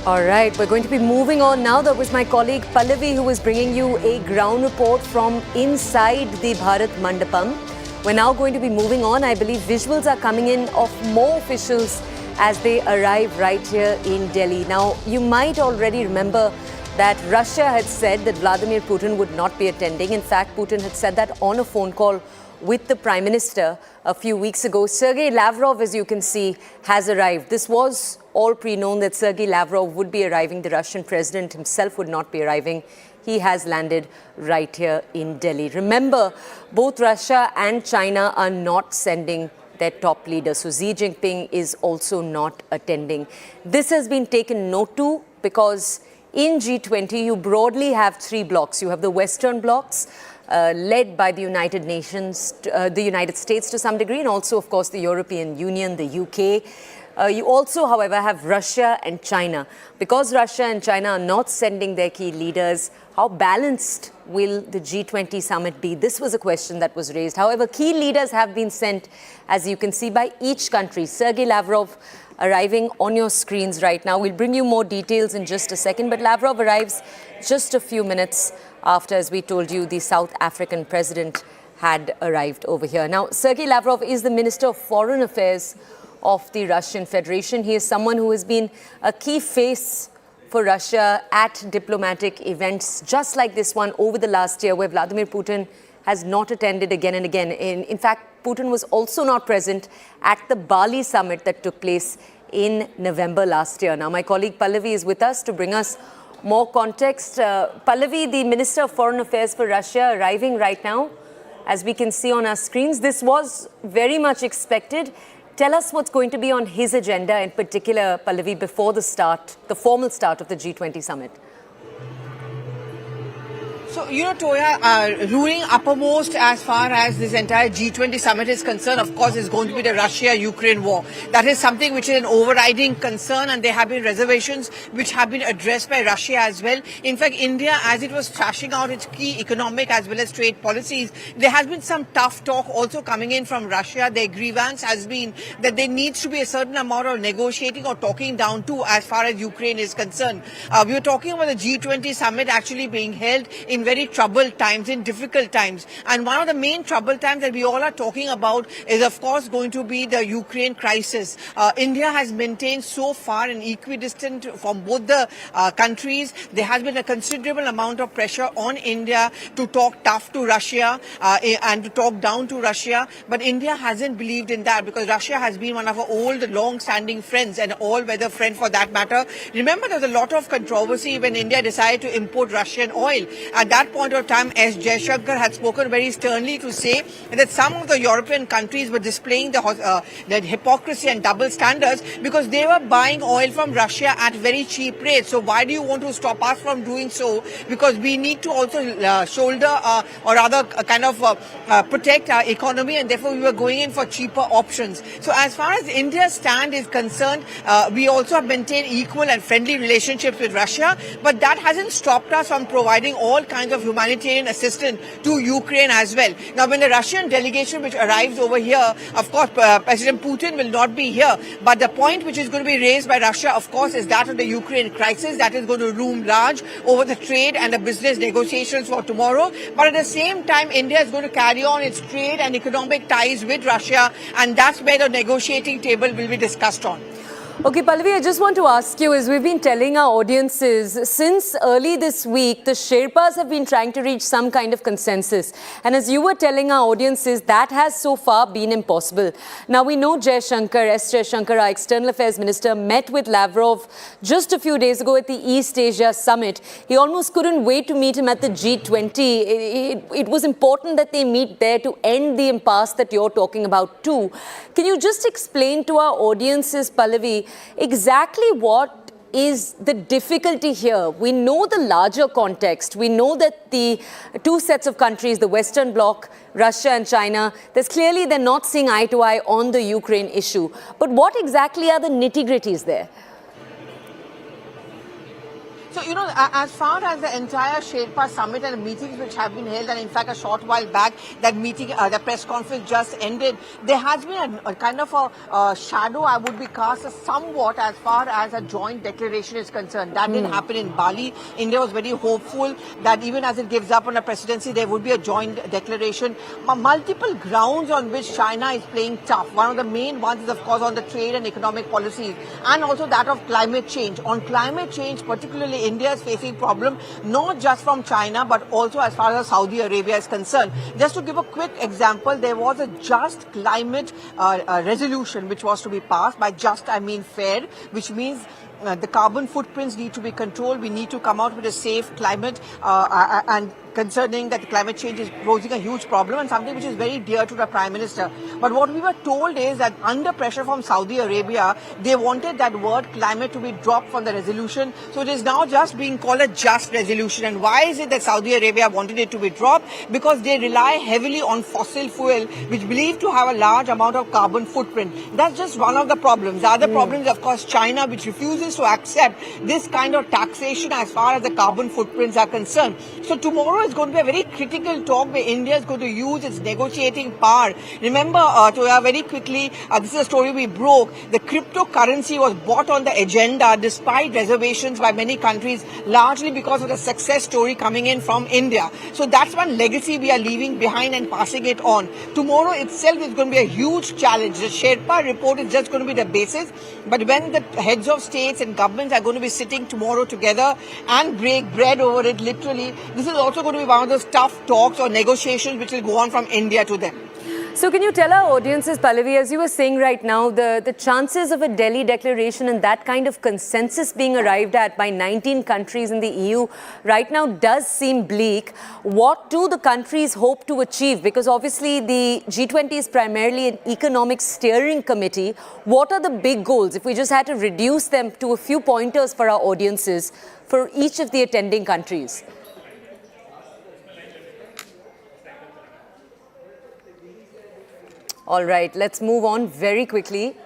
All right, we're going to be moving on now. That was my colleague Pallavi who was bringing you a ground report from inside the Bharat Mandapam. We're now going to be moving on. I believe visuals are coming in of more officials as they arrive right here in Delhi. Now, you might already remember that Russia had said that Vladimir Putin would not be attending. In fact, Putin had said that on a phone call with the Prime Minister a few weeks ago. Sergey Lavrov, as you can see, has arrived. This was all pre-known that Sergey Lavrov would be arriving. The Russian president himself would not be arriving. He has landed right here in Delhi. Remember, both Russia and China are not sending their top leader. So Xi Jinping is also not attending. This has been taken note to because in G20, you broadly have three blocks. You have the Western blocs, led by the United Nations, the United States to some degree, and also, of course, the European Union, the UK. You also, however, have Russia and China. Because Russia and China are not sending their key leaders, how balanced will the G20 summit be? This was a question that was raised. However, key leaders have been sent, as you can see, by each country. Sergey Lavrov arriving on your screens right now. We'll bring you more details in just a second, but Lavrov arrives just a few minutes after, as we told you, the South African president had arrived over here. Now, Sergey Lavrov is the Minister of Foreign Affairs of the Russian Federation. He is someone who has been a key face for Russia at diplomatic events just like this one over the last year, where Vladimir Putin has not attended again and again. In fact, Putin was also not present at the Bali summit that took place in November last year. Now, my colleague Pallavi is with us to bring us more context. Pallavi, the Minister of Foreign Affairs for Russia, arriving right now, as we can see on our screens. This was very much expected. Tell us what's going to be on his agenda in particular, Pallavi, before the formal start of the G20 summit. So, Toya, ruling uppermost as far as this entire G20 summit is concerned, of course, is going to be the Russia-Ukraine war. That is something which is an overriding concern, and there have been reservations which have been addressed by Russia as well. In fact, India, as it was thrashing out its key economic as well as trade policies, there has been some tough talk also coming in from Russia. Their grievance has been that there needs to be a certain amount of negotiating or talking down to as far as Ukraine is concerned. We were talking about the G20 summit actually being held in very troubled times, in difficult times. And one of the main troubled times that we all are talking about is, of course, going to be the Ukraine crisis. India has maintained so far an equidistant from both the countries. There has been a considerable amount of pressure on India to talk tough to Russia and to talk down to Russia. But India hasn't believed in that because Russia has been one of our old, long-standing friends, and all-weather friend for that matter. Remember, there was a lot of controversy when India decided to import Russian oil. At that point of time, S. Jaishankar had spoken very sternly to say that some of the European countries were displaying the hypocrisy and double standards because they were buying oil from Russia at very cheap rates. So why do you want to stop us from doing so? Because we need to also shoulder or rather kind of protect our economy, and therefore we were going in for cheaper options. So as far as India's stand is concerned, we also have maintained equal and friendly relationships with Russia, but that hasn't stopped us from providing all kinds of humanitarian assistance to Ukraine as well. Now, when the Russian delegation which arrives over here, of course, President Putin will not be here. But the point which is going to be raised by Russia, of course, is that of the Ukraine crisis that is going to loom large over the trade and the business negotiations for tomorrow. But at the same time, India is going to carry on its trade and economic ties with Russia, and that's where the negotiating table will be discussed on. Okay, Pallavi, I just want to ask you, as we've been telling our audiences, since early this week, the Sherpas have been trying to reach some kind of consensus. And as you were telling our audiences, that has so far been impossible. Now, we know Jaishankar, S. Jaishankar, our External Affairs Minister, met with Lavrov just a few days ago at the East Asia Summit. He almost couldn't wait to meet him at the G20. It was important that they meet there to end the impasse that you're talking about too. Can you just explain to our audiences, Pallavi, exactly what is the difficulty here? We know the larger context. We know that the two sets of countries, the Western Bloc, Russia and China, they're not seeing eye to eye on the Ukraine issue. But what exactly are the nitty-gritties there? So, as far as the entire Sherpa summit and the meetings which have been held, and in fact a short while back, that meeting, the press conference just ended, there has been a kind of a shadow, I would be cast somewhat as far as a joint declaration is concerned. That didn't happen in Bali. India was very hopeful that even as it gives up on a presidency, there would be a joint declaration. Multiple grounds on which China is playing tough. One of the main ones is, of course, on the trade and economic policies, and also that of climate change. On climate change, particularly, India is facing problem not just from China but also as far as Saudi Arabia is concerned. Just to give a quick example, there was a just climate resolution which was to be passed. By just, I mean fair, which means the carbon footprints need to be controlled. We need to come out with a safe climate and concerning that climate change is posing a huge problem and something which is very dear to the Prime Minister. But what we were told is that under pressure from Saudi Arabia, they wanted that word climate to be dropped from the resolution. So it is now just being called a just resolution. And why is it that Saudi Arabia wanted it to be dropped? Because they rely heavily on fossil fuel, which believed to have a large amount of carbon footprint. That's just one of the problems. The other problem is, of course, China, which refuses to accept this kind of taxation as far as the carbon footprints are concerned. So tomorrow is going to be a very critical talk where India is going to use its negotiating power. Remember, Toya, very quickly, this is a story we broke. The cryptocurrency was brought on the agenda despite reservations by many countries, largely because of the success story coming in from India. So that's one legacy we are leaving behind and passing it on. Tomorrow itself is going to be a huge challenge. The Sherpa report is just going to be the basis. But when the heads of states and governments are going to be sitting tomorrow together and break bread over it, literally, this is also going to be one of those tough talks or negotiations which will go on from India to them. So can you tell our audiences, Pallavi, as you were saying right now, the chances of a Delhi declaration and that kind of consensus being arrived at by 19 countries in the EU right now does seem bleak. What do the countries hope to achieve? Because obviously the G20 is primarily an economic steering committee. What are the big goals? If we just had to reduce them to a few pointers for our audiences for each of the attending countries. All right, let's move on very quickly.